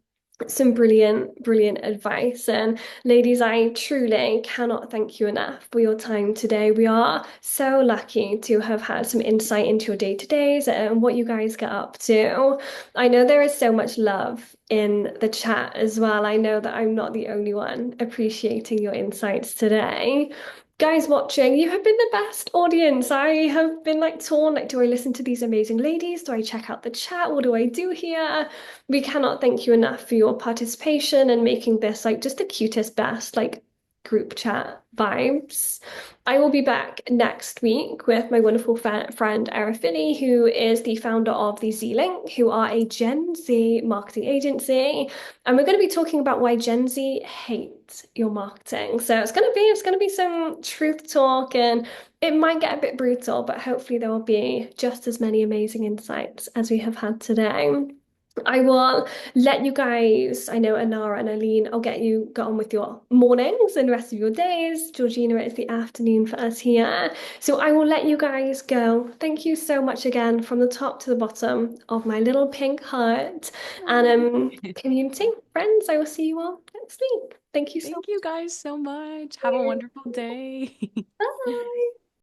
some brilliant, brilliant advice. And ladies, I truly cannot thank you enough for your time today. We are so lucky to have had some insight into your day-to-days and what you guys get up to. I know there is so much love in the chat as well. I know that I'm not the only one appreciating your insights today. Guys watching, you have been the best audience. I have been like torn, like, do I listen to these amazing ladies? Do I check out the chat? What do I do here? We cannot thank you enough for your participation and making this like just the cutest, best like group chat vibes. I will be back next week with my wonderful friend Rafi, who is the founder of the Z Link, who are a Gen Z marketing agency, and we're going to be talking about why Gen Z hate your marketing. So it's going to be some truth talk, and it might get a bit brutal, but hopefully there will be just as many amazing insights as we have had today. I will let you guys, I know Anara and Aline, I'll get on with your mornings and the rest of your days. Georgina, it's the afternoon for us here. So I will let you guys go. Thank you so much again from the top to the bottom of my little pink heart. And community, friends, I will see you all next week. Thank you so Thank you guys so much. Have a wonderful day. much. Bye.